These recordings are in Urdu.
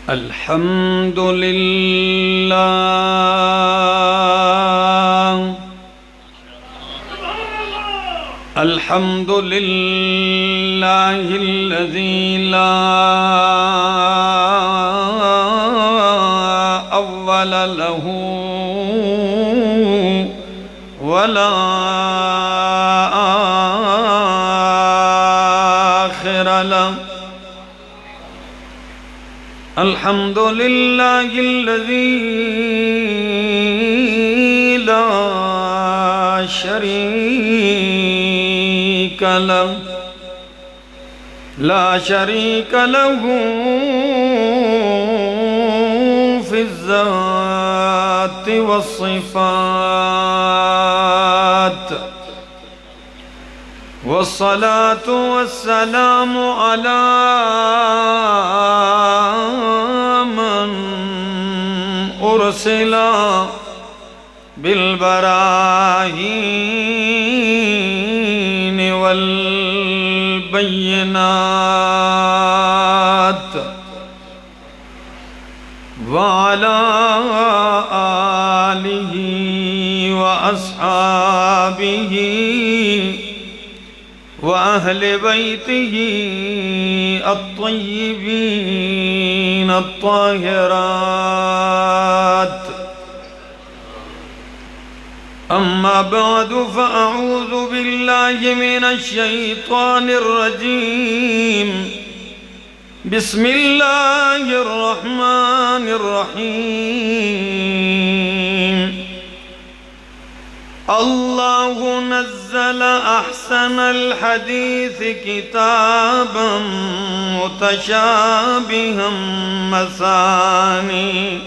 الحمد لله الحمد لله الذي لا أول له ولا آخر له الحمد لله الذي لا شريك له في الذات والصفات والصلاة والسلام على من أرسل بالبراهين والبينات وعلى آله وأصحابه وأهل بيته الطيبين الطاهرات أما بعد فأعوذ بالله من الشيطان الرجيم بسم الله الرحمن الرحيم الله نزل أحسن الحديث كتابا متشابها مثاني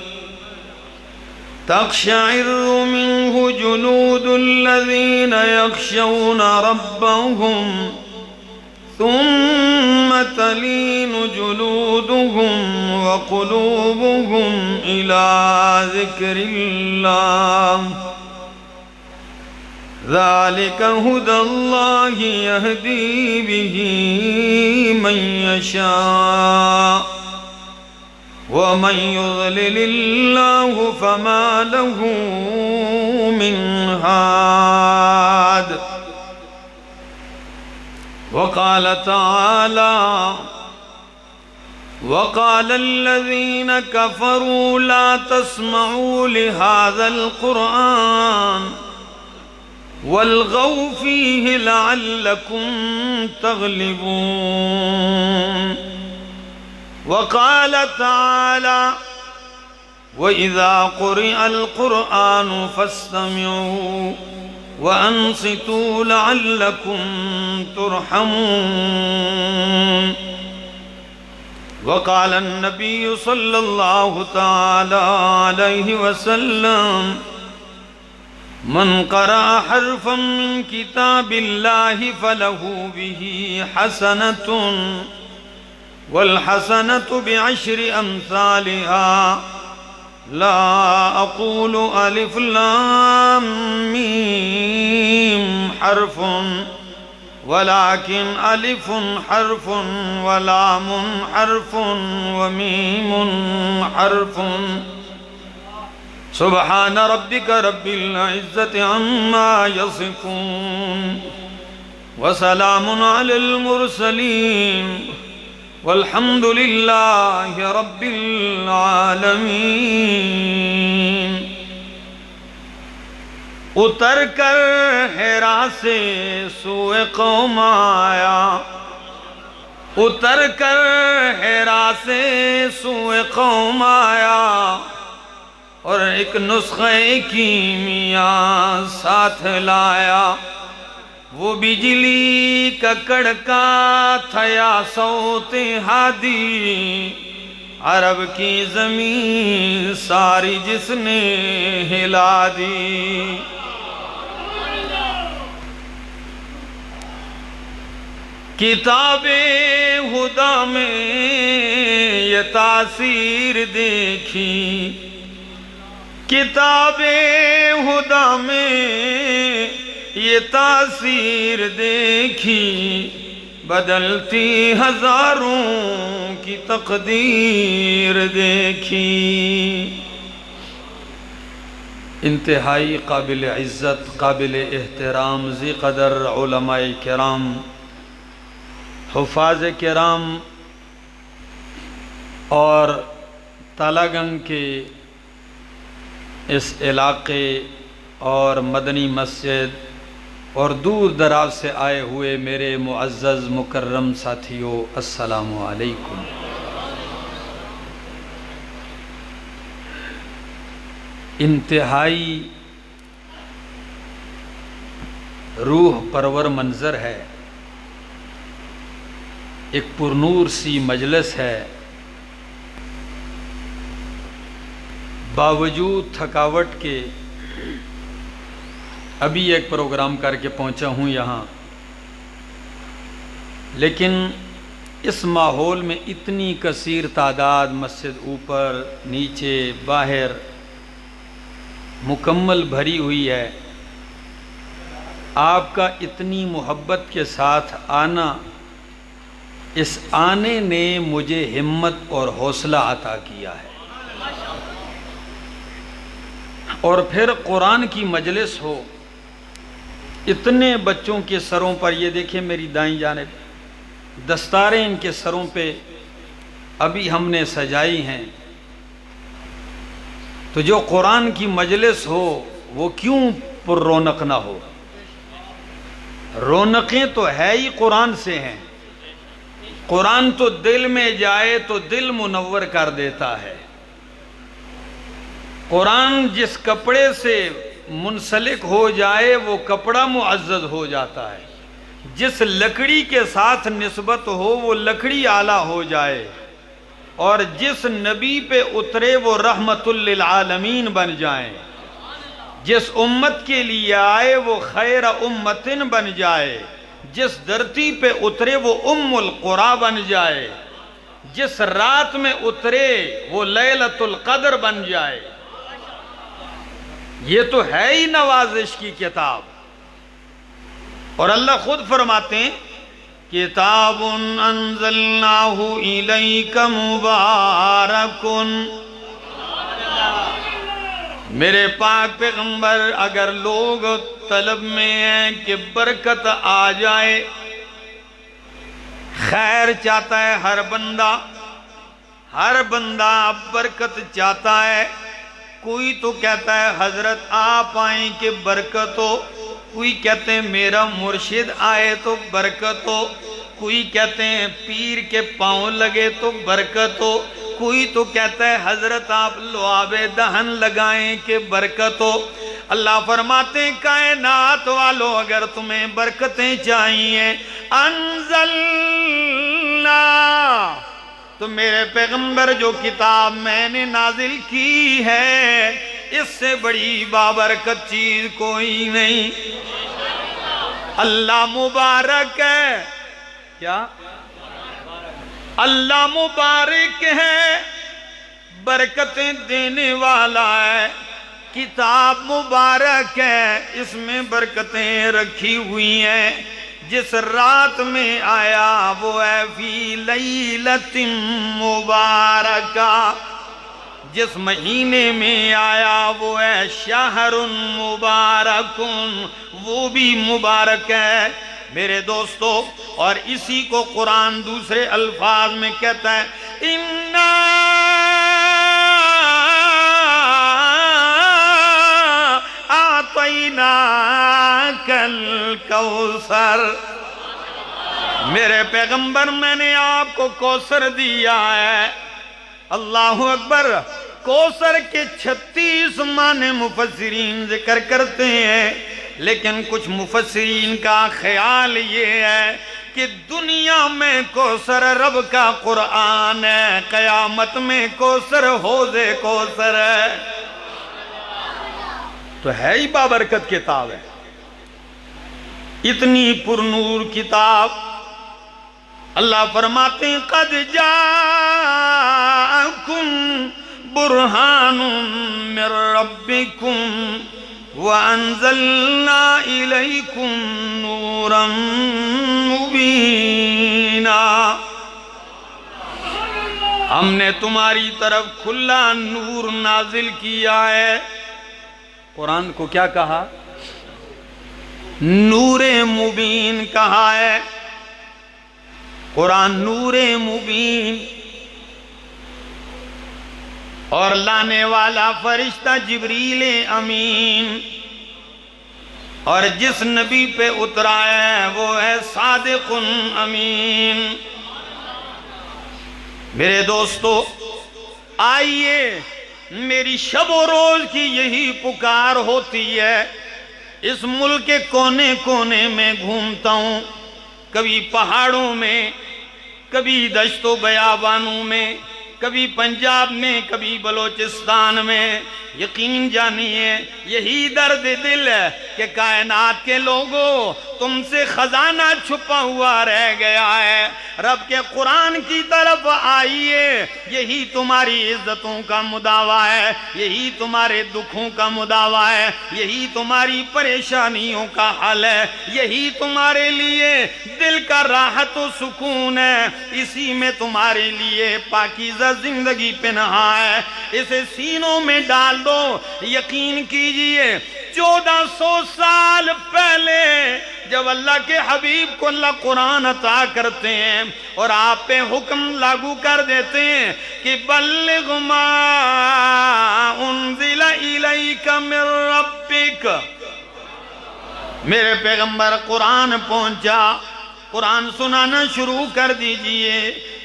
تقشعر منه جلود الذين يخشون ربهم ثم تلين جلودهم وقلوبهم إلى ذكر الله ذلك هدى الله يهدي به من يشاء ومن يضلل الله فما له من هاد وقال تعالى وقال الذين كفروا لا تسمعوا لهذا القرآن والغوا فيه لعلكم تغلبون وقال تعالى وإذا قرئ القرآن فاستمعوا وأنصتوا لعلكم ترحمون وقال النبي صلى الله تعالى عليه وسلم من قرأ حرفا من كتاب الله فله به حسنة والحسنة بعشر أمثالها لا أقول ألف لام ميم حرف ولكن ألف حرف ولام حرف وميم حرف سبحان ربك رب العزة عما يصفون وسلام على المرسلين والحمد لله رب العالمین۔ اتر کر حرا سے سوئے قوم آیا، اتر کر حرا سے سوئے قوم آیا، اور ایک نسخہ کیمیا ساتھ لایا۔ وہ بجلی کا کڑکا تھا یا صوت ہادی، عرب کی زمین ساری جس نے ہلا دی۔ کتاب خدا میں یہ تاثیر دیکھی، کتاب خدا میں یہ تاثیر دیکھی، بدلتی ہزاروں کی تقدیر دیکھی۔ انتہائی قابل عزت، قابل احترام، ذی قدر علماء کرام، حفاظ کرام اور تالا گنگ کے اس علاقے اور مدنی مسجد اور دور دراز سے آئے ہوئے میرے معزز مکرم ساتھیوں، السلام علیکم۔ انتہائی روح پرور منظر ہے، ایک پرنور سی مجلس ہے، باوجود تھکاوٹ کے ابھی ایک پروگرام کر کے پہنچا ہوں یہاں، لیکن اس ماحول میں اتنی کثیر تعداد، مسجد اوپر نیچے باہر مکمل بھری ہوئی ہے، آپ کا اتنی محبت کے ساتھ آنا، اس آنے نے مجھے ہمت اور حوصلہ عطا کیا ہے۔ اور پھر قرآن کی مجلس ہو، اتنے بچوں کے سروں پر، یہ دیکھیں میری دائیں جانب دستاریں ان کے سروں پہ ابھی ہم نے سجائی ہیں، تو جو قرآن کی مجلس ہو وہ کیوں پر رونق نہ ہو؟ رونقیں تو ہے ہی قرآن سے ہیں، قرآن تو دل میں جائے تو دل منور کر دیتا ہے۔ قرآن جس کپڑے سے منسلک ہو جائے وہ کپڑا معزز ہو جاتا ہے، جس لکڑی کے ساتھ نسبت ہو وہ لکڑی اعلیٰ ہو جائے، اور جس نبی پہ اترے وہ رحمت للعالمین بن جائیں، جس امت کے لیے آئے وہ خیر امتن بن جائے، جس دھرتی پہ اترے وہ ام القرى بن جائے، جس رات میں اترے وہ لیلۃ القدر بن جائے۔ یہ تو ہے ہی نوازش کی کتاب، اور اللہ خود فرماتے ہیں کتاب انزلناہ الیک مبارک۔ میرے پاک پیغمبر، اگر لوگ طلب میں ہیں کہ برکت آ جائے، خیر چاہتا ہے ہر بندہ برکت چاہتا ہے، کوئی تو کہتا ہے حضرت آپ آئیں کہ برکت ہو، کوئی کہتے ہیں میرا مرشد آئے تو برکت ہو، کوئی کہتے ہیں پیر کے پاؤں لگے تو برکت ہو، کوئی تو کہتا ہے حضرت آپ لعاب دہن لگائیں کہ برکت ہو۔ اللہ فرماتے ہیں کائنات والو، اگر تمہیں برکتیں چاہیے، انزلنا، تو میرے پیغمبر جو کتاب میں نے نازل کی ہے، اس سے بڑی بابرکت چیز کوئی نہیں۔ اللہ مبارک ہے، کیا؟ اللہ مبارک ہے، برکتیں دینے والا ہے، کتاب مبارک ہے، اس میں برکتیں رکھی ہوئی ہیں۔ جس رات میں آیا وہ ہے فی لیلۃ مبارکہ، جس مہینے میں آیا وہ ہے شہر مبارک، وہ بھی مبارک ہے میرے دوستو۔ اور اسی کو قرآن دوسرے الفاظ میں کہتا ہے اِنَّا أَعْطَيْنَاكَ الْكَوْثَرَ، میرے پیغمبر میں نے آپ کو کوثر دیا ہے۔ اللہ اکبر۔ کوثر کے 36 معنی مفسرین ذکر کرتے ہیں، لیکن کچھ مفسرین کا خیال یہ ہے کہ دنیا میں کوثر رب کا قرآن ہے، قیامت میں کوثر حوض کوثر ہے۔ تو ہے ہی بابرکت کتاب ہے، اتنی پرنور کتاب۔ اللہ فرماتے ہیں قد جاءکم برہان من ربکم، وَأَنزَلْنَا إِلَيْكُمْ نُورًا مُبِينًا، ہم نے تمہاری طرف کھلا نور نازل کیا ہے۔ قرآن کو کیا کہا؟ نور مبین کہا ہے۔ قرآن نور مبین، اور لانے والا فرشتہ جبریل امین، اور جس نبی پہ اترا ہے وہ ہے صادق امین۔ میرے دوستو، آئیے، میری شب و روز کی یہی پکار ہوتی ہے۔ اس ملک کے کونے کونے میں گھومتا ہوں، کبھی پہاڑوں میں، کبھی دشت و بیابانوں میں، کبھی پنجاب میں، کبھی بلوچستان میں۔ یقین جانیے یہی درد دل ہے کہ کائنات کے لوگوں، تم سے خزانہ چھپا ہوا رہ گیا ہے۔ رب کے قرآن کی طرف آئیے، یہی تمہاری عزتوں کا مداوا ہے، یہی تمہارے دکھوں کا مداوا ہے، یہی تمہاری پریشانیوں کا حل ہے، یہی تمہارے لیے دل کا راحت و سکون ہے، اسی میں تمہارے لیے پاکیزہ زندگی پنہا ہے۔ اسے سینوں میں ڈال دو۔ یقین کیجئے 1400 سال پہلے جب اللہ کے حبیب کو اللہ قرآن عطا کرتے ہیں اور آپ پہ حکم لاگو کر دیتے ہیں کہ بلغ ما انزل الیک من ربک، میرے پیغمبر قرآن پہنچا، قرآن سنانا شروع کر دیجئے۔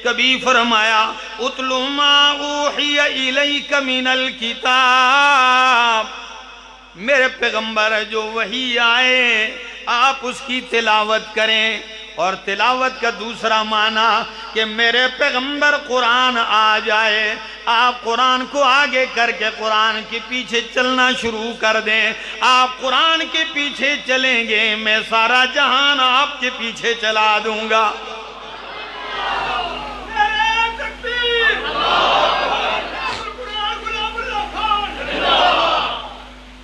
کبھی فرمایا اتلو ما اوحی الیک من الکتاب، میرے پیغمبر جو وحی آئے آپ اس کی تلاوت کریں۔ اور تلاوت کا دوسرا معنی کہ میرے پیغمبر قرآن آ جائے، آپ قرآن کو آگے کر کے قرآن کے پیچھے چلنا شروع کر دیں۔ آپ قرآن کے پیچھے چلیں گے، میں سارا جہان آپ کے پیچھے چلا دوں گا۔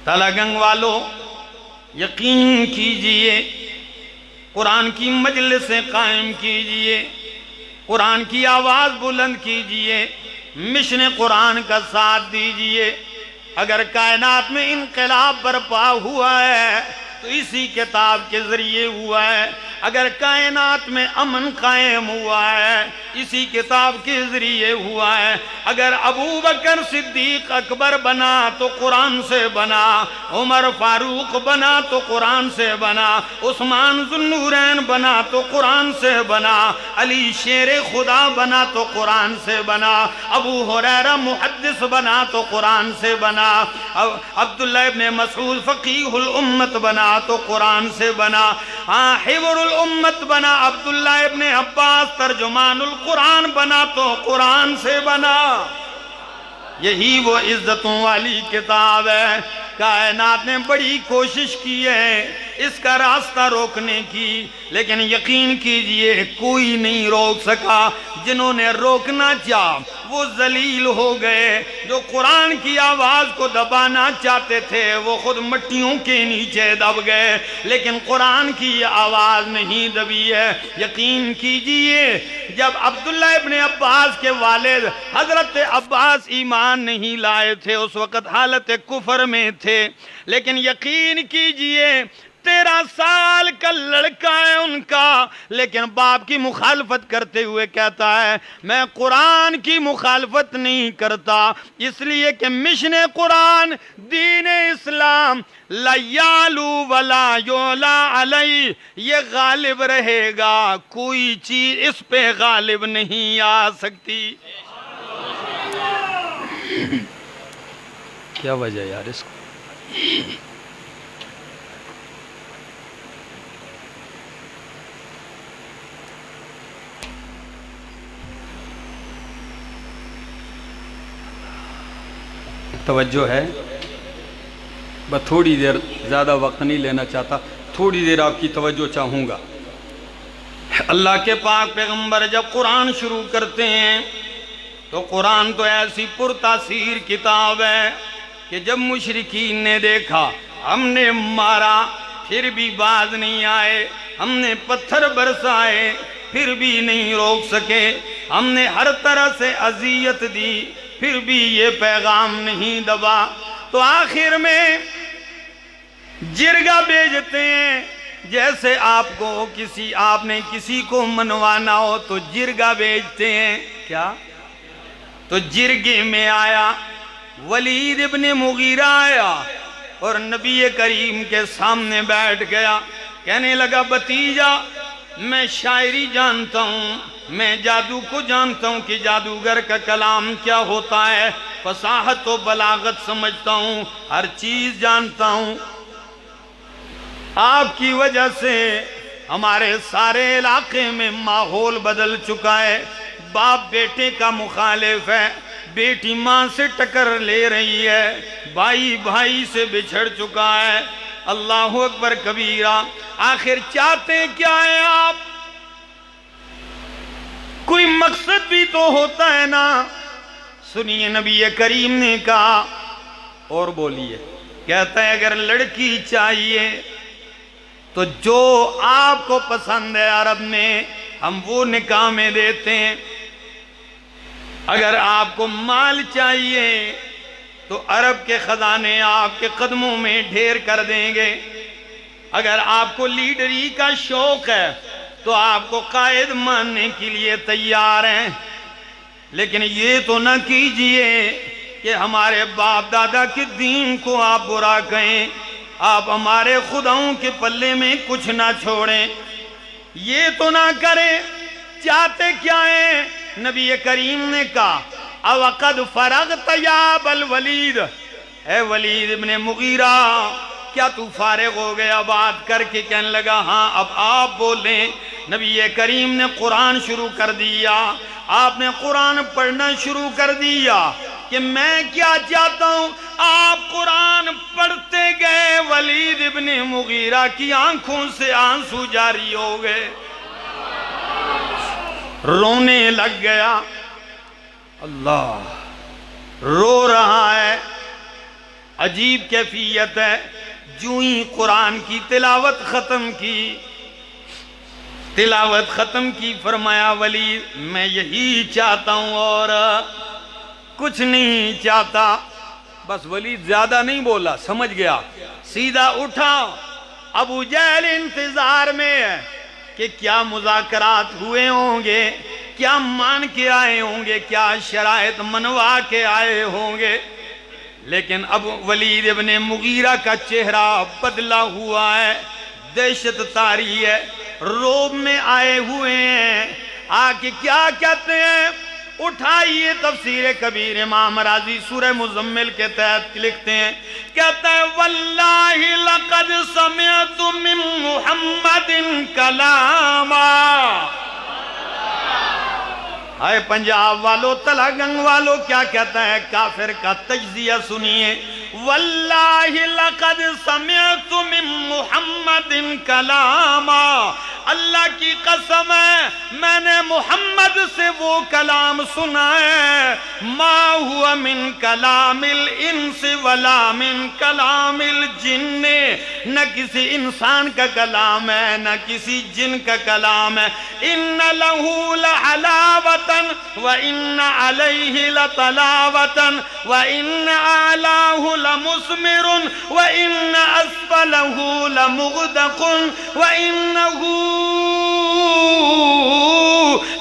تلگنگ والو، یقین کیجئے، قرآن کی مجلسیں قائم کیجئے، قرآن کی آواز بلند کیجئے، مشن قرآن کا ساتھ دیجئے۔ اگر کائنات میں انقلاب برپا ہوا ہے تو اسی کتاب کے ذریعے ہوا ہے، اگر کائنات میں امن قائم ہوا ہے اسی کتاب کے ذریعے ہوا ہے، اگر ابو بکر صدیق اکبر بنا تو قرآن سے بنا، عمر فاروق بنا تو قرآن سے بنا، عثمان ذو النورین بنا تو قرآن سے بنا، علی شیر خدا بنا تو قرآن سے بنا، ابو ہریرہ محدث بنا تو قرآن سے بنا، عبداللہ ابن مسعود فقیہ الامت بنا تو قرآن سے بنا، حبر الامت بنا، عبداللہ ابن عباس ترجمان القرآن بنا تو قرآن سے بنا۔ یہی وہ عزتوں والی کتاب ہے۔ کائنات نے بڑی کوشش کی ہے اس کا راستہ روکنے کی، لیکن یقین کیجئے کوئی نہیں روک سکا۔ جنہوں نے روکنا چاہا وہ ذلیل ہو گئے، جو قرآن کی آواز کو دبانا چاہتے تھے وہ خود مٹیوں کے نیچے دب گئے، لیکن قرآن کی آواز نہیں دبی ہے۔ یقین کیجئے جب عبداللہ ابن عباس کے والد حضرت عباس ایمان نہیں لائے تھے، اس وقت حالت کفر میں تھے، لیکن یقین کیجئے 13 سال کا لڑکا ہے ان کا، لیکن باپ کی مخالفت کرتے ہوئے کہتا ہے میں قرآن کی مخالفت نہیں کرتا، اس لیے کہ مشن قرآن دین اسلام لا یعلو ولا یعلا علی، یہ غالب رہے گا، کوئی چیز اس پہ غالب نہیں آ سکتی۔ کیا وجہ یار اس کو؟ توجہ ہے؟ بس تھوڑی دیر، زیادہ وقت نہیں لینا چاہتا، تھوڑی دیر آپ کی توجہ چاہوں گا۔ اللہ کے پاک پیغمبر جب قرآن شروع کرتے ہیں تو قرآن تو ایسی پرتاثیر کتاب ہے کہ جب مشرکین نے دیکھا ہم نے مارا پھر بھی باز نہیں آئے، ہم نے پتھر برسائے پھر بھی نہیں روک سکے، ہم نے ہر طرح سے اذیت دی پھر بھی یہ پیغام نہیں دبا۔ تو آخر میں جرگہ بھیجتے ہیں، جیسے آپ نے کسی کو منوانا ہو تو جرگہ بھیجتے ہیں، کیا؟ تو جرگے میں آیا ولید ابن مغیرہ آیا اور نبی کریم کے سامنے بیٹھ گیا، کہنے لگا بھتیجا میں شاعری جانتا ہوں، میں جادو کو جانتا ہوں کہ جادوگر کا کلام کیا ہوتا ہے، فصاحت و بلاغت سمجھتا ہوں، ہر چیز جانتا ہوں، آپ کی وجہ سے ہمارے سارے علاقے میں ماحول بدل چکا ہے، باپ بیٹے کا مخالف ہے، بیٹی ماں سے ٹکر لے رہی ہے، بھائی بھائی سے بچھڑ چکا ہے، اللہ اکبر کبیرہ۔ آخر چاہتے کیا ہے آپ؟ کوئی مقصد بھی تو ہوتا ہے نا۔ سنیے نبی کریم نے کہا، اور بولیے، کہتا ہے اگر لڑکی چاہیے تو جو آپ کو پسند ہے عرب میں ہم وہ نکاح میں دیتے ہیں، اگر آپ کو مال چاہیے تو عرب کے خزانے آپ کے قدموں میں ڈھیر کر دیں گے، اگر آپ کو لیڈری کا شوق ہے تو آپ کو قائد ماننے کے لیے تیار ہیں، لیکن یہ تو نہ کیجئے کہ ہمارے باپ دادا کے دین کو آپ برا کہیں، آپ ہمارے خداؤں کے پلے میں کچھ نہ چھوڑیں، یہ تو نہ کریں۔ چاہتے کیا ہیں؟ نبی کریم نے کہا اوقد فرغت یا ابا الولید، اے ولید ابن مغیرہ کیا تو فارغ ہو گیا بات کر کے؟ کہنے لگا ہاں اب آپ بولیں۔ نبی کریم نے قرآن شروع کر دیا، آپ نے قرآن پڑھنا شروع کر دیا کہ میں کیا چاہتا ہوں، آپ قرآن پڑھتے گئے، ولید ابن مغیرہ کی آنکھوں سے آنسو جاری ہو گئے، رونے لگ گیا، اللہ رو رہا ہے، عجیب کیفیت ہے۔ جو ہی قرآن کی تلاوت ختم کی فرمایا ولید میں یہی چاہتا ہوں اور کچھ نہیں چاہتا۔ بس ولید زیادہ نہیں بولا، سمجھ گیا، سیدھا اٹھا۔ ابو جہل انتظار میں ہے کہ کیا مذاکرات ہوئے ہوں گے، کیا مان کے آئے ہوں گے، کیا شرائط منوا کے آئے ہوں گے، لیکن اب ولید ابن مغیرہ کا چہرہ بدلا ہوا ہے، دہشت طاری ہے، روب میں آئے ہوئے ہیں۔ آکے کیا کہتے ہیں؟ اٹھائیے تفسیر کبیر امام راضی سورہ مزمل کے تحت لکھتے ہیں، کہتا ہے واللہ لقد سمعت من محمد کلاما۔ آئے پنجاب والو، تلا گنگ والو، کیا کہتا ہے؟ کافر کا تجزیہ سنیے، واللہ لقد سمعت من محمد کلاما، اللہ کی قسم ہے میں نے محمد سے وہ کلام سنا ہے، ما ہوا من کلام الانس ولا من کلام الجن، نہ کسی انسان کا کلام ہے نہ کسی جن کا کلام ہے، ان لہو لحلاوتا وان علیہ لطلاوتا وان اعلاہ لمثمر وان اسفلہ لمغدق وانہ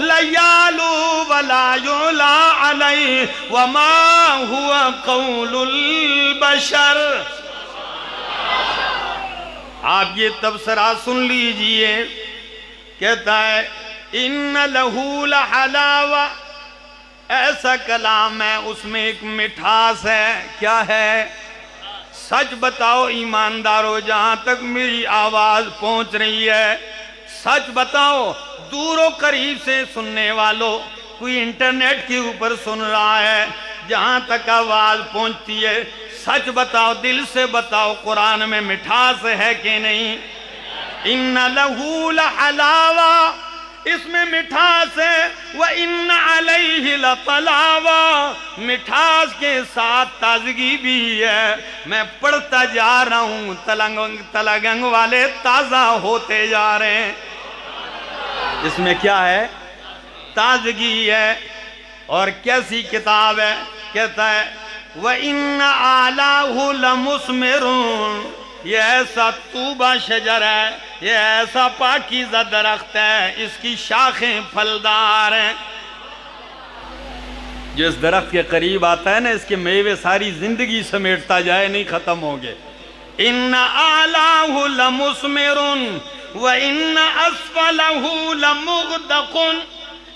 لیالو ولا یعلا علیہ وما ہوا قول البشر۔ آپ یہ تبصرہ سن لیجئے، کہتا ہے ان لہو لحلاوہ، ایسا کلام ہے اس میں ایک مٹھاس ہے، کیا ہے؟ سچ بتاؤ ایماندارو، جہاں تک میری آواز پہنچ رہی ہے سچ بتاؤ، دور و قریب سے سننے والوں، کوئی انٹرنیٹ کے اوپر سن رہا ہے، جہاں تک آواز پہنچتی ہے سچ بتاؤ، دل سے بتاؤ، قرآن میں مٹھاس ہے کہ نہیں؟ ان لہو لحلاوہ، اس میں مٹھاس ہے، وَإِنَّ عَلَيْهِ لَطَلَاوَةً، مٹھاس کے ساتھ تازگی بھی ہے۔ میں پڑھتا جا رہا ہوں، تلنگ والے تازہ ہوتے جا رہے ہیں۔ اس میں کیا ہے؟ تازگی ہے۔ اور کیسی کتاب ہے؟ کہتا ہے وَإِنَّ أَعْلَاهُ لَمُثْمِرٌ، یہ ایسا طوبہ شجر ہے، یہ ایسا پاکیزہ درخت ہے، اس کی شاخیں پھلدار ہیں۔ جو اس درخت کے قریب آتا ہے نا، اس کے میوے ساری زندگی سمیٹتا جائے، نہیں ختم ہوں گے۔ إِنَّ أَعْلَاهُ لَمُثْمِرٌ وَإِنَّ أَسْفَلَهُ لَمُغْدَقٌ،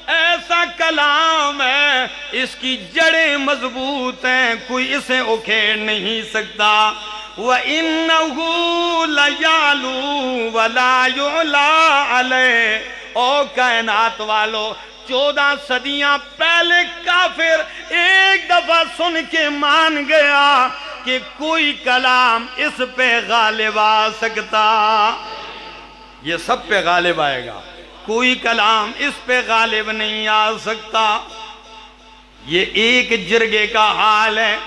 ایسا کلام ہے، اس کی جڑیں مضبوط ہیں، کوئی اسے اکھیڑ نہیں سکتا۔ وَإِنَّهُ لَيَعْلُو وَلَا يُعْلَى عَلَيْهِ، او کائنات والو، 14 صدیاں پہلے کافر ایک دفعہ سن کے مان گیا کہ کوئی کلام اس پہ غالب آ سکتا، یہ سب پہ غالب آئے گا، کوئی کلام اس پہ غالب نہیں آ سکتا۔ یہ ایک جرگے کا حال ہے۔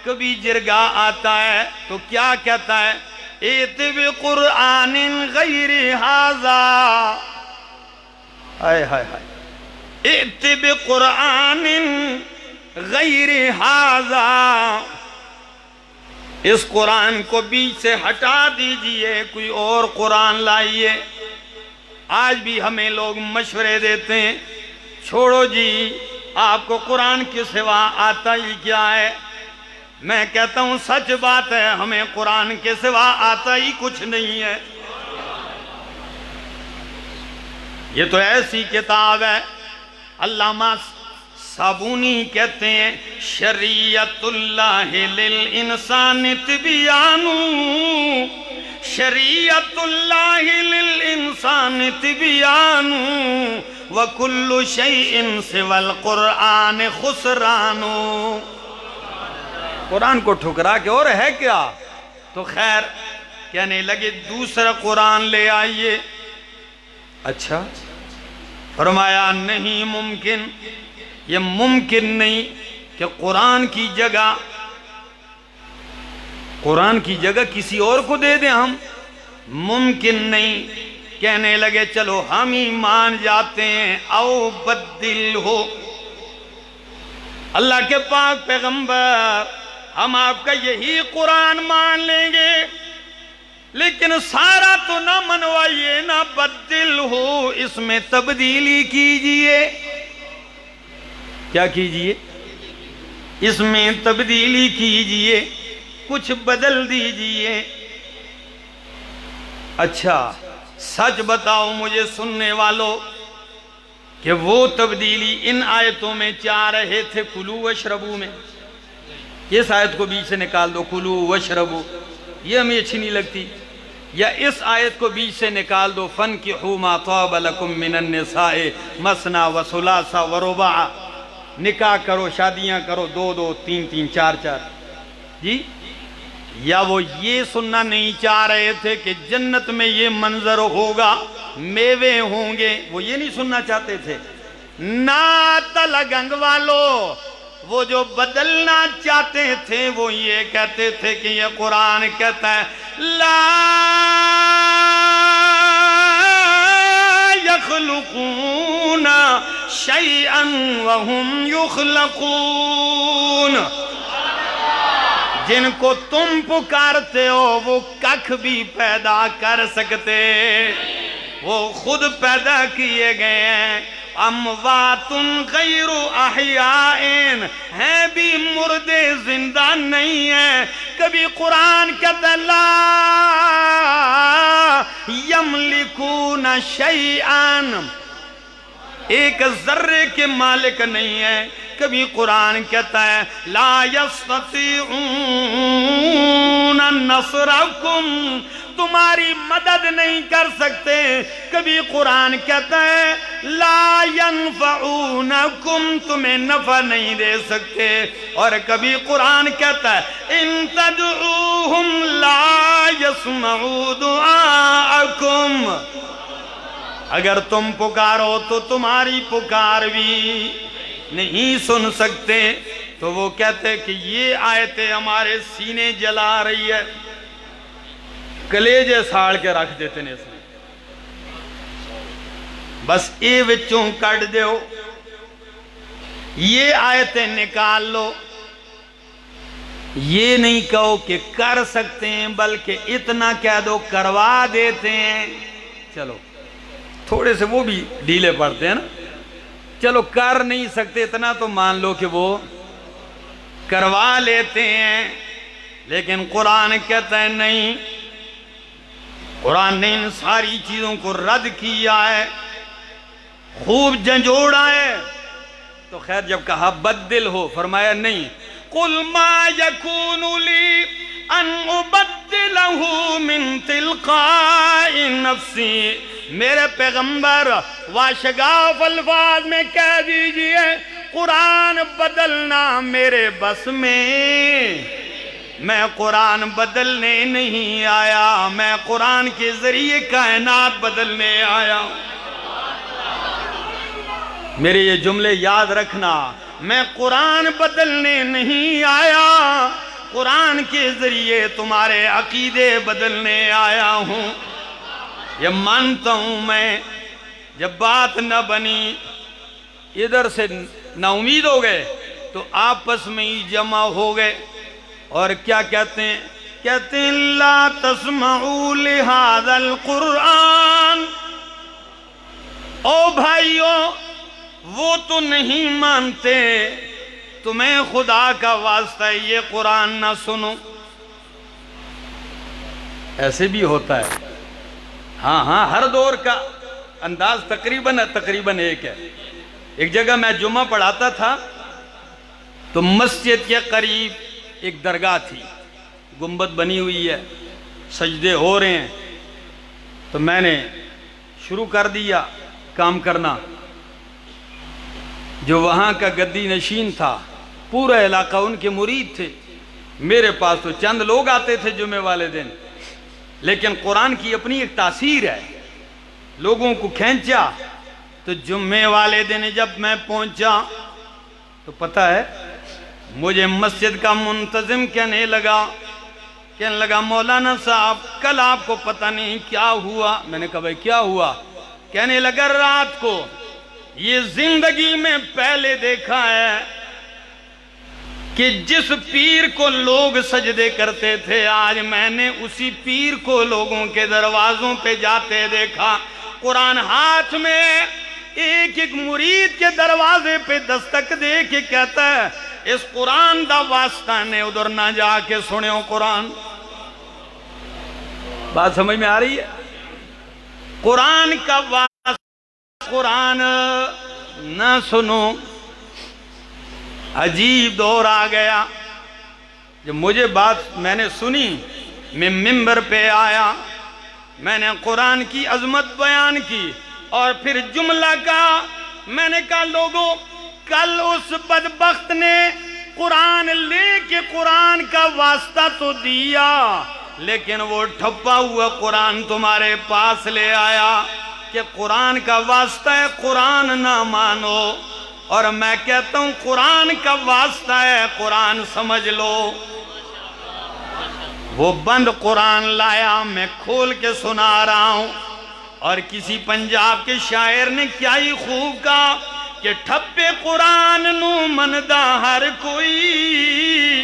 کبھی جرگہ آتا ہے تو کیا کہتا ہے؟ ایت بقرآن غیر ھذا، ہائے ہائے ہائے، ایت بقرآن غیر ھذا، اس قرآن کو بیچ سے ہٹا دیجئے، کوئی اور قرآن لائیے۔ آج بھی ہمیں لوگ مشورے دیتے ہیں، چھوڑو جی، آپ کو قرآن کے سوا آتا ہی کیا ہے؟ میں کہتا ہوں سچ بات ہے، ہمیں قرآن کے سوا آتا ہی کچھ نہیں ہے۔ یہ تو ایسی کتاب ہے، علامہ صابونی کہتے ہیں شریعت اللہ للانسان تبیان، شریعت اللہ للانسان تبیان، وکل شیء سوی القرآن خسران۔ قرآن کو ٹھکرا کے اور ہے کیا؟ تو خیر کہنے لگے دوسرا قرآن لے آئیے۔ اچھا، فرمایا نہیں ممکن، یہ ممکن نہیں کہ قرآن کی جگہ کسی اور کو دے دیں ہم، ممکن نہیں۔ کہنے لگے چلو ہم ہی مان جاتے ہیں، او بدل ہو، اللہ کے پاک پیغمبر ہم آپ کا یہی قرآن مان لیں گے، لیکن سارا تو نہ منوائیے، نہ بدل ہو، اس میں تبدیلی کیجئے۔ کیا کیجئے؟ اس میں تبدیلی کیجئے، کچھ بدل دیجئے۔ اچھا سچ بتاؤ مجھے سننے والو کہ وہ تبدیلی ان آیتوں میں چاہ رہے تھے کلو وشربو میں، اس آیت کو بیچ سے نکال دو، کلو وشربو، یہ ہمیں اچھی نہیں لگتی، یا اس آیت کو بیچ سے نکال دو، فَانْكِحُوا مَا طَابَ لَكُم مِّنَ النِّسَاءِ مَثْنَىٰ وَثُلَاثَ وَرُبَاعَ، نکاح کرو، شادیاں کرو، 2 3 3 4 جی۔ یا وہ یہ سننا نہیں چاہ رہے تھے کہ جنت میں یہ منظر ہوگا، میوے ہوں گے، وہ یہ نہیں سننا چاہتے تھے؟ نا تلگنگ والو، وہ جو بدلنا چاہتے تھے وہ یہ کہتے تھے کہ یہ قرآن کہتا ہے لا یخلقون شیئا وهم یخلقون، جن کو تم پکارتے ہو وہ ککھ بھی پیدا کر سکتے، وہ خود پیدا کیے گئے ہیں، اموات غیر احیاء، ہیں بھی مردے، زندہ نہیں ہیں۔ کبھی قرآن کہتا ہے لا یملکون شیئا، ایک ذرے کے مالک نہیں ہے۔ کبھی قرآن کہتا ہے لا یستطیعون نصرکم، تمہاری مدد نہیں کر سکتے۔ کبھی قرآن کہتا ہے لا ینفعونکم، تمہیں نفع نہیں دے سکتے۔ اور کبھی قرآن کہتا ہے ان تدعوہم لا یسمعوا دعاءکم، اگر تم پکارو تو تمہاری پکار بھی نہیں سن سکتے. تو وہ کہتے کہ یہ آیتیں ہمارے سینے جلا رہی ہے. کلیجے ساڑ کے رکھ دیتے نے اس نے. بس اے وچوں کٹ دیو, یہ آیتیں نکال لو. یہ نہیں کہو کہ کر سکتے ہیں, بلکہ اتنا کہہ دو کروا دیتے ہیں. چلو تھوڑے سے وہ بھی ڈھیلے پڑتے ہیں نا. چلو کر نہیں سکتے اتنا تو مان لو کہ وہ کروا لیتے ہیں. لیکن قرآن کہتا ہے نہیں, قرآن نے ان ساری چیزوں کو رد کیا ہے, خوب جھنجھوڑا ہے. تو خیر جب کہا بدل ہو, فرمایا نہیں, قُلْ مَا يَكُونُ لِي أَنْ أُبَدِّلَهُ مِنْ تِلْقَاءِ نَفْسِي. میرے پیغمبر واشگاف الفاظ میں کہہ دیجئے قرآن بدلنا میرے بس میں قرآن بدلنے نہیں آیا, میں قرآن کے ذریعے کائنات بدلنے آیا. میرے یہ جملے یاد رکھنا, میں قرآن بدلنے نہیں آیا, قرآن کے ذریعے تمہارے عقیدے بدلنے آیا ہوں. یہ مانتا ہوں میں. جب بات نہ بنی, ادھر سے نا امید ہو گئے, تو آپس میں ہی جمع ہو گئے. اور کیا کہتے ہیں؟ کہتے ہیں لا تسمعوا لہذا القرآن. او بھائیو, وہ تو نہیں مانتے, تمہیں خدا کا واسطہ ہے یہ قرآن نہ سنو. ایسے بھی ہوتا ہے. ہاں ہر دور کا انداز تقریباً ایک ہے. ایک جگہ میں جمعہ پڑھاتا تھا, تو مسجد کے قریب ایک درگاہ تھی, گنبد بنی ہوئی ہے, سجدے ہو رہے ہیں. تو میں نے شروع کر دیا کام کرنا. جو وہاں کا گدی نشین تھا, پورا علاقہ ان کے مرید تھے. میرے پاس تو چند لوگ آتے تھے جمعے والے دن, لیکن قرآن کی اپنی ایک تاثیر ہے, لوگوں کو کھینچا. تو جمعے والے دن جب میں پہنچا, تو پتہ ہے مجھے مسجد کا منتظم کہنے لگا مولانا صاحب کل آپ کو پتہ نہیں کیا ہوا. میں نے کہا بھائی کیا ہوا؟ کہنے لگا رات کو یہ زندگی میں پہلے دیکھا ہے کہ جس پیر کو لوگ سجدے کرتے تھے, آج میں نے اسی پیر کو لوگوں کے دروازوں پہ جاتے دیکھا. قرآن ہاتھ میں, ایک ایک مرید کے دروازے پہ دستک دے کے کہتا ہے اس قرآن دا واسطہ نے ادھر نہ جا کے سنو قرآن. بات سمجھ میں آ رہی ہے؟ قرآن کا واسطہ, قرآن نہ سنو. عجیب دور آ گیا. جب مجھے بات میں نے سنی, میں منبر پہ آیا, میں نے قرآن کی عظمت بیان کی, اور پھر جملہ کہا. میں نے کہا لوگوں, کل اس بدبخت نے قرآن لے کے قرآن کا واسطہ تو دیا, لیکن وہ ٹھپا ہوا قرآن تمہارے پاس لے آیا کہ قرآن کا واسطہ ہے, قرآن نہ مانو. اور میں کہتا ہوں قرآن کا واسطہ ہے, قرآن سمجھ لو. وہ بند قرآن لایا, میں کھول کے سنا رہا ہوں. اور کسی پنجاب کے شاعر نے کیا ہی خوب کہا کہ ٹھپے قرآن نو مندا ہر کوئی,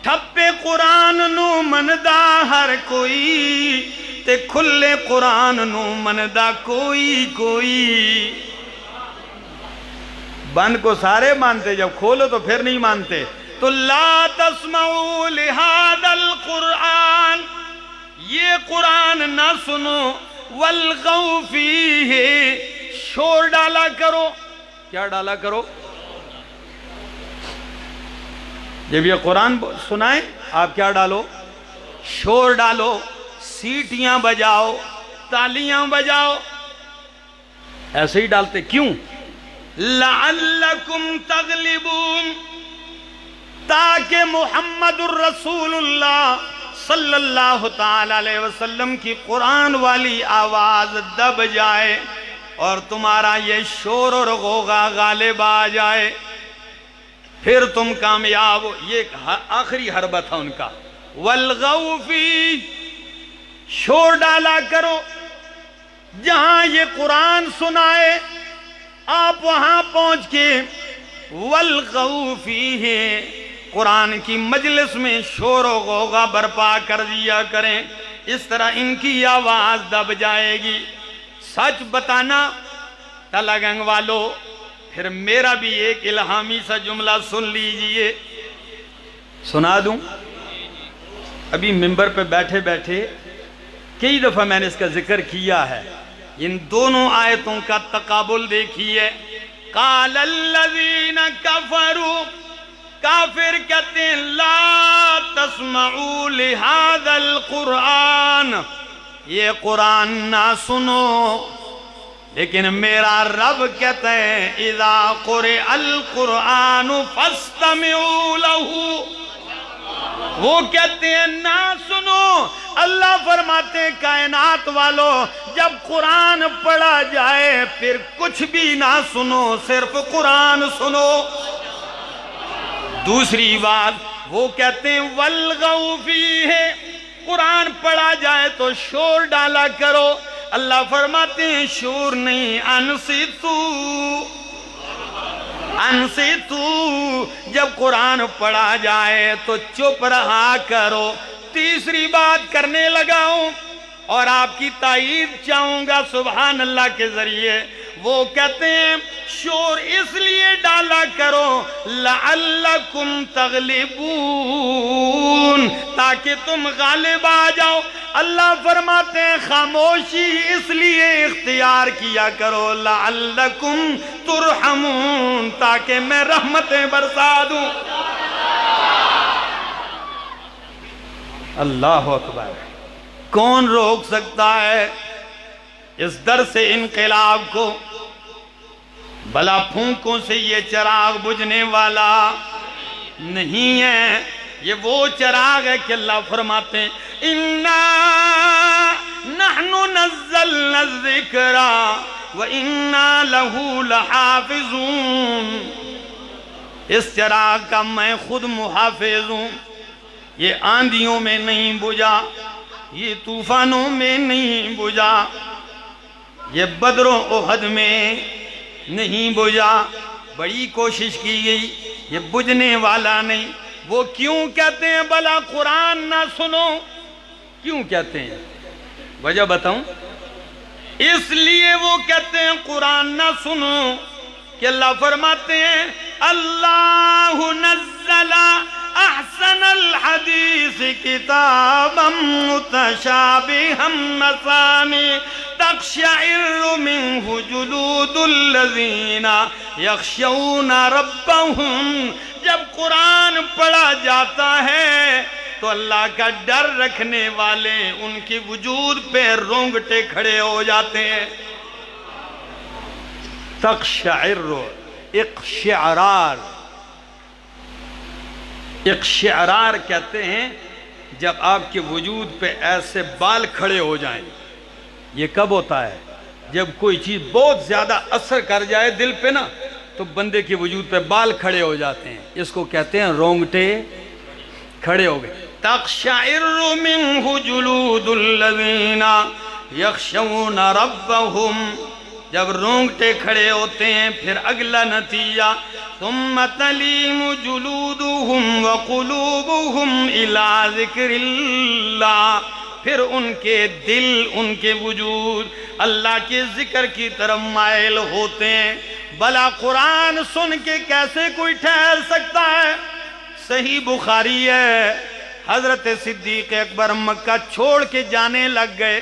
ٹھپے قرآن نو مندا ہر کوئی, تے کھلے قرآن نو مندا کوئی. بند کو سارے مانتے, جب کھولو تو پھر نہیں مانتے. تو لا تسمعوا لہذا القرآن, یہ قرآن نہ سنو. والغوا فیہ, شور ڈالا کرو. کیا ڈالا کرو؟ جب یہ قرآن سنائیں آپ کیا ڈالو؟ شور ڈالو, سیٹیاں بجاؤ, تالیاں بجاؤ. ایسے ہی ڈالتے کیوں؟ لعلکم تغلبون, تاکہ محمد الرسول اللہ صلی اللہ تعالی علیہ وسلم کی قرآن والی آواز دب جائے اور تمہارا یہ شور اور غوغا غالب آ جائے، پھر تم کامیاب ہو۔ یہ آخری حربہ تھا ان کا، والغوا فی، شور ڈالا کرو، جہاں یہ قرآن سنائے آپ وہاں پہنچ کے والغوا فیہ، قرآن کی مجلس میں شور و غوغا برپا کر دیا کریں، اس طرح ان کی آواز دب جائے گی۔ سچ بتانا تلگنگ والو، پھر میرا بھی ایک الہامی سا جملہ سن لیجئے، سنا دوں۔ ابھی ممبر پہ بیٹھے بیٹھے کئی دفعہ میں نے اس کا ذکر کیا ہے، ان دونوں آیتوں کا تقابل دیکھیے۔ قال الذین کفروا، کافر کہتے ہیں لا تسمعوا لہذا القرآن، یہ قرآن نہ سنو، لیکن میرا رب کہتا ہے اذا قرئ القرآن فاستمعوا لہ، وہ کہتے ہیں نہ سنو۔ اللہ فرماتے ہیں کائنات والو، جب قرآن پڑھا جائے پھر کچھ بھی نہ سنو، صرف قرآن سنو۔ دوسری بات وہ کہتے ہیں والغوا فیہ، قرآن پڑھا جائے تو شور ڈالا کرو، اللہ فرماتے ہیں شور نہیں، انصتو، جب قرآن پڑھا جائے تو چپ رہا کرو۔ تیسری بات کرنے لگا ہوں اور آپ کی تائید چاہوں گا سبحان اللہ کے ذریعے، وہ کہتے ہیں شور اس لیے ڈالا کرو لعلکم تغلبون، تاکہ تم غالب آ جاؤ۔ اللہ فرماتے ہیں خاموشی اس لیے اختیار کیا کرو لعلکم ترحمون، تاکہ میں رحمتیں برسا دوں۔ اللہ اکبر، کون روک سکتا ہے اس در سے انقلاب کو؟ بلا پھونکوں سے یہ چراغ بجھنے والا نہیں ہے، یہ وہ چراغ ہے کہ اللہ فرماتے ہیں اِنَّا نَحْنُ نَزَّلْنَا الذِّكْرَ وَإِنَّا لَهُ لَحَافِظُونَ، اس چراغ کا میں خود محافظ ہوں، یہ آندھیوں میں نہیں بجھا، یہ طوفانوں میں نہیں بجھا، یہ بدر و احد میں نہیں بجھا، بڑی کوشش کی گئی، یہ بجھنے والا نہیں۔ وہ کیوں کہتے ہیں بلا قرآن نہ سنو؟ کیوں کہتے ہیں؟ وجہ بتاؤں؟ اس لیے وہ کہتے ہیں قرآن نہ سنو کہ اللہ فرماتے ہیں اللہ نزل احسن الحدیث کتابا متشابہا مثانی تقشعر منہ جلود الذین یخشون ربہم، جب قرآن پڑھا جاتا ہے تو اللہ کا ڈر رکھنے والے ان کی وجود پہ رونگٹے کھڑے ہو جاتے ہیں۔ تقشعر، اقشعرار، اقشعرار کہتے ہیں جب آپ کے وجود پہ ایسے بال کھڑے ہو جائیں۔ یہ کب ہوتا ہے؟ جب کوئی چیز بہت زیادہ اثر کر جائے دل پہ نا، تو بندے کے وجود پہ بال کھڑے ہو جاتے ہیں، اس کو کہتے ہیں رونگٹے کھڑے ہو گئے۔ تقشعر منہ جلود الذین یخشون ربہم، جب رونگٹے کھڑے ہوتے ہیں پھر اگلا نتیجہ ثم تلیم جلودہم وقلوبہم الی ذکر اللہ، پھر ان کے دل، ان کے وجود اللہ کے ذکر کی طرف مائل ہوتے ہیں۔ بلا قرآن سن کے کیسے کوئی ٹھہر سکتا ہے؟ صحیح بخاری ہے، حضرت صدیق اکبر مکہ چھوڑ کے جانے لگ گئے،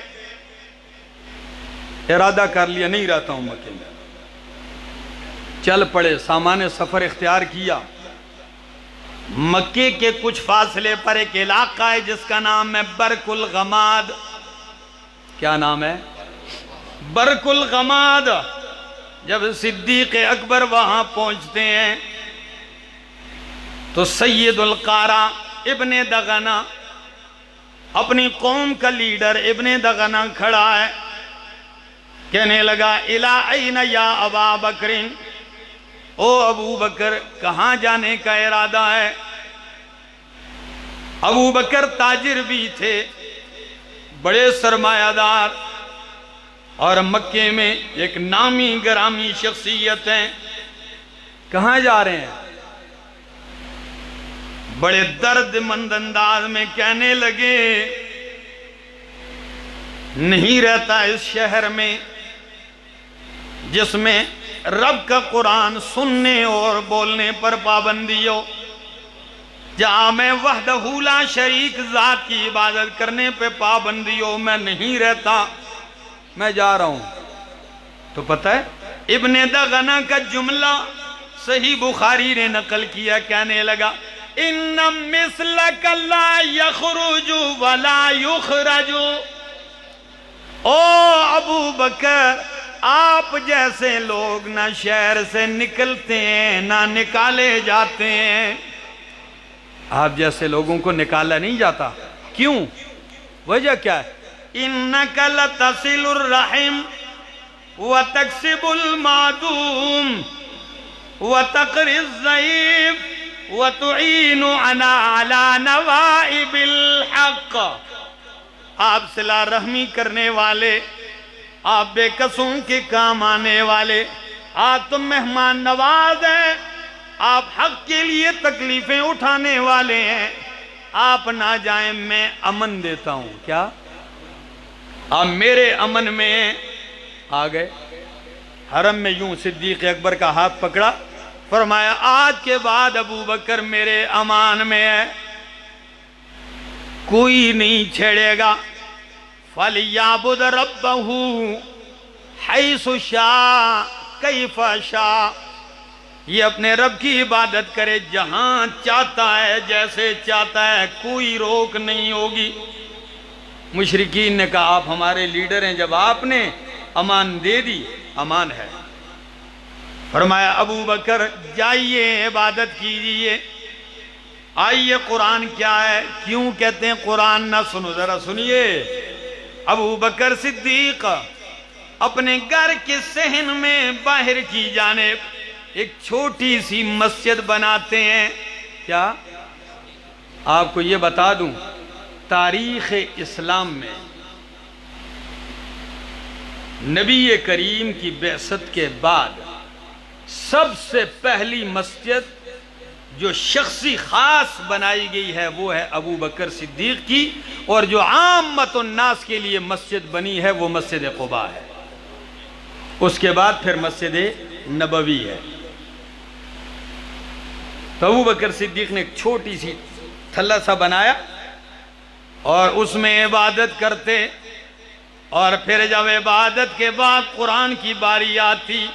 ارادہ کر لیا نہیں رہتا ہوں مکہ میں، چل پڑے، سامان سفر اختیار کیا۔ مکے کے کچھ فاصلے پر ایک علاقہ ہے جس کا نام ہے برک الغماد۔ کیا نام ہے؟ برک الغماد۔ جب صدیق اکبر وہاں پہنچتے ہیں تو سید القارہ ابن دغنہ اپنی قوم کا لیڈر ابن دغنہ کھڑا ہے، کہنے لگا الی این یا ابا بکر، او ابو بکر کہاں جانے کا ارادہ ہے؟ ابو بکر تاجر بھی تھے، بڑے سرمایہ دار، اور مکے میں ایک نامی گرامی شخصیت ہیں۔ کہاں جا رہے ہیں؟ بڑے درد مند انداز میں کہنے لگے نہیں رہتا اس شہر میں جس میں رب کا قرآن سننے اور بولنے پر پابندی ہو، جہاں میں وحدہ لا شریک ذات کی عبادت کرنے پہ پابندی ہو، میں نہیں رہتا، میں جا رہا ہوں۔ تو پتہ ہے ابن دغنہ کا جملہ صحیح بخاری نے نقل کیا، کہنے لگا ان مثلک لا یخرج ولا یخرج، او ابو بکر آپ جیسے لوگ نہ شہر سے نکلتے ہیں نہ نکالے جاتے ہیں۔ آپ جیسے لوگوں کو نکالا نہیں جاتا، کیوں؟ وجہ کیا ہے؟ انک لتصل الرحم وتکسب المعدوم وتقری الضعیف وتعین علی نوائب الحق، آپ صلہ رحمی کرنے والے، آپ بے کسوں کے کام آنے والے، آپ تو مہمان نواز ہیں، آپ حق کے لیے تکلیفیں اٹھانے والے ہیں، آپ نہ جائیں میں امن دیتا ہوں۔ کیا آپ میرے امن میں آ گئے؟ حرم میں یوں صدیق اکبر کا ہاتھ پکڑا، فرمایا آج کے بعد ابو بکر میرے امان میں ہے، کوئی نہیں چھیڑے گا۔ فَلْيَعْبُدْ رَبَّهُ حَيْثُ شَاءَ كَيْفَ شَاءَ، یہ اپنے رب کی عبادت کرے جہاں چاہتا ہے جیسے چاہتا ہے، کوئی روک نہیں ہوگی۔ مشرکین نے کہا آپ ہمارے لیڈر ہیں، جب آپ نے امان دے دی امان ہے۔ فرمایا ابو بکر جائیے عبادت کیجئے۔ آئیے قرآن کیا ہے، کیوں کہتے ہیں قرآن نہ سنو، ذرا سنیے۔ ابو بکر صدیق اپنے گھر کے صحن میں باہر کی جانب ایک چھوٹی سی مسجد بناتے ہیں۔ کیا آپ کو یہ بتا دوں، تاریخ اسلام میں نبی کریم کی بعثت کے بعد سب سے پہلی مسجد جو شخصی خاص بنائی گئی ہے وہ ہے ابو بکر صدیق کی، اور جو عامت الناس کے لیے مسجد بنی ہے وہ مسجد قباء ہے۔ اس کے بعد پھر مسجد نبوی ہے۔ تو ابو بکر صدیق نے ایک چھوٹی سی تھلہ سا بنایا اور اس میں عبادت کرتے، اور پھر جب عبادت کے بعد قرآن کی باری آتی،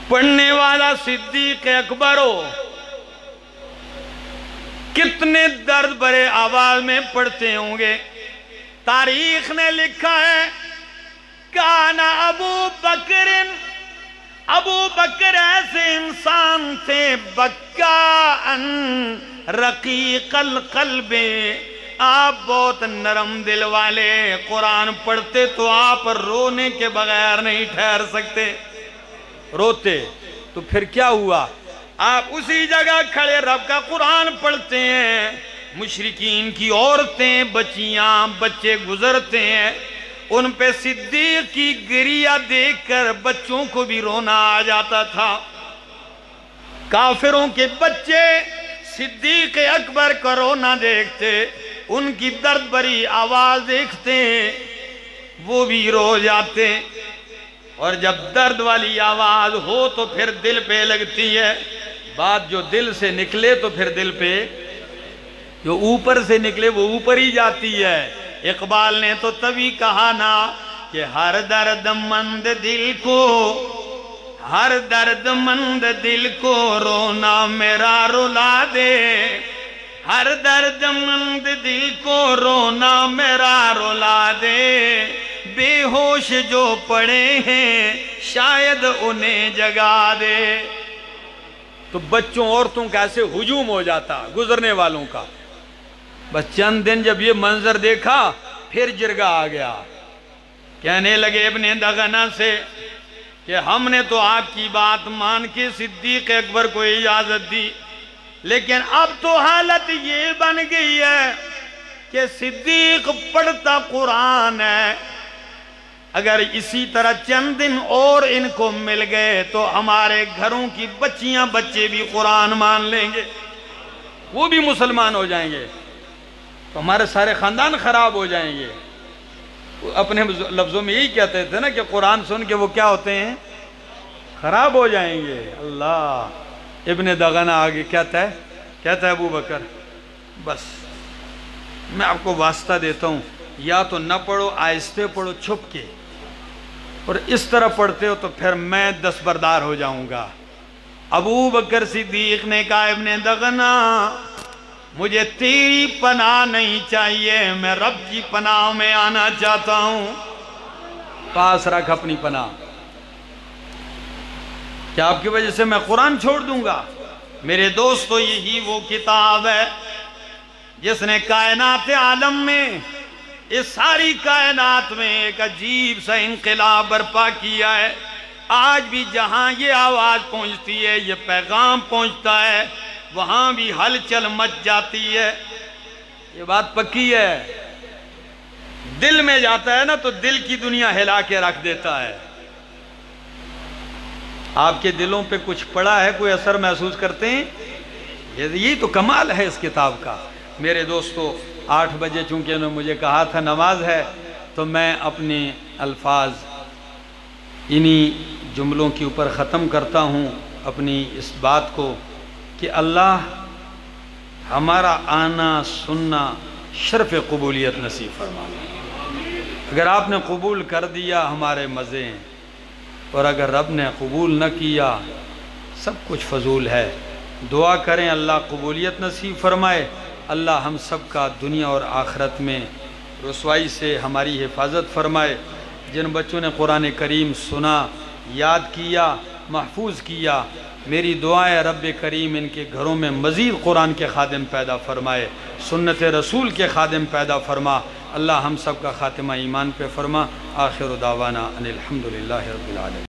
پڑھنے والا صدیق اکبر ہو، کتنے درد بھرے آواز میں پڑھتے ہوں گے۔ تاریخ نے لکھا ہے کانا ابو بکر ایسے انسان تھے بکاءً رقیق القلب، آپ بہت نرم دل والے، قرآن پڑھتے تو آپ رونے کے بغیر نہیں ٹھہر سکتے، روتے۔ تو پھر کیا ہوا؟ آپ اسی جگہ کھڑے رب کا قرآن پڑھتے ہیں، مشرکین کی عورتیں بچیاں بچے گزرتے ہیں، ان پہ صدیق کی گریہ دیکھ کر بچوں کو بھی رونا آ جاتا تھا۔ کافروں کے بچے صدیق اکبر کا رونا دیکھتے، ان کی درد بھری آواز دیکھتے، وہ بھی رو جاتے۔ اور جب درد والی آواز ہو تو پھر دل پہ لگتی ہے، بات جو دل سے نکلے تو پھر دل پہ، جو اوپر سے نکلے وہ اوپر ہی جاتی ہے۔ اقبال نے تو تبھی کہا نا کہ ہر درد مند دل کو، ہر درد مند دل کو رونا میرا رلا دے، ہر درد مند دل کو رونا میرا رلا دے، بے ہوش جو پڑے ہیں شاید انہیں جگا دے۔ تو بچوں عورتوں کا ایسے ہجوم ہو جاتا گزرنے والوں کا، بس چند دن جب یہ منظر دیکھا پھر جرگہ آ گیا، کہنے لگے ابن دغنہ سے کہ ہم نے تو آپ کی بات مان کے صدیق اکبر کو اجازت دی، لیکن اب تو حالت یہ بن گئی ہے کہ صدیق پڑھتا قرآن ہے، اگر اسی طرح چند دن اور ان کو مل گئے تو ہمارے گھروں کی بچیاں بچے بھی قرآن مان لیں گے، وہ بھی مسلمان ہو جائیں گے، تو ہمارے سارے خاندان خراب ہو جائیں گے۔ اپنے لفظوں میں یہی کہتے تھے نا کہ قرآن سن کے وہ کیا ہوتے ہیں؟ خراب ہو جائیں گے۔ اللہ، ابن دغنہ آگے کہتا ہے ابو بکر بس میں آپ کو واسطہ دیتا ہوں، یا تو نہ پڑھو، آہستہ پڑھو چھپ کے، اور اس طرح پڑھتے ہو تو پھر میں دستبردار ہو جاؤں گا۔ ابو بکر صدیق نے کہا ابن دغنہ مجھے تیری پناہ نہیں چاہیے، میں رب کی پناہ میں آنا چاہتا ہوں۔ پاس رکھ اپنی پناہ، کیا آپ کی وجہ سے میں قرآن چھوڑ دوں گا؟ میرے دوستو، یہی وہ کتاب ہے جس نے کائنات عالم میں، اس ساری کائنات میں ایک عجیب سا انقلاب برپا کیا ہے۔ آج بھی جہاں یہ آواز پہنچتی ہے، یہ پیغام پہنچتا ہے، وہاں بھی ہلچل مچ جاتی ہے۔ یہ بات پکی ہے، دل میں جاتا ہے نا تو دل کی دنیا ہلا کے رکھ دیتا ہے۔ آپ کے دلوں پہ کچھ پڑا ہے، کوئی اثر محسوس کرتے ہیں؟ یہ تو کمال ہے اس کتاب کا۔ میرے دوستو، 8 بجے چونکہ انہوں نے مجھے کہا تھا نماز ہے، تو میں اپنے الفاظ انہی جملوں کے اوپر ختم کرتا ہوں اپنی اس بات کو کہ اللہ ہمارا آنا سننا شرف قبولیت نصیب فرمائے۔ اگر آپ نے قبول کر دیا ہمارے مزے ہیں، اور اگر رب نے قبول نہ کیا سب کچھ فضول ہے۔ دعا کریں اللہ قبولیت نصیب فرمائے، اللہ ہم سب کا دنیا اور آخرت میں رسوائی سے ہماری حفاظت فرمائے۔ جن بچوں نے قرآن کریم سنا، یاد کیا، محفوظ کیا، میری دعا ہے رب کریم ان کے گھروں میں مزید قرآن کے خادم پیدا فرمائے، سنت رسول کے خادم پیدا فرما۔ اللہ ہم سب کا خاتمہ ایمان پہ فرما۔ آخر دعوانا ان الحمدللہ رب العالمین۔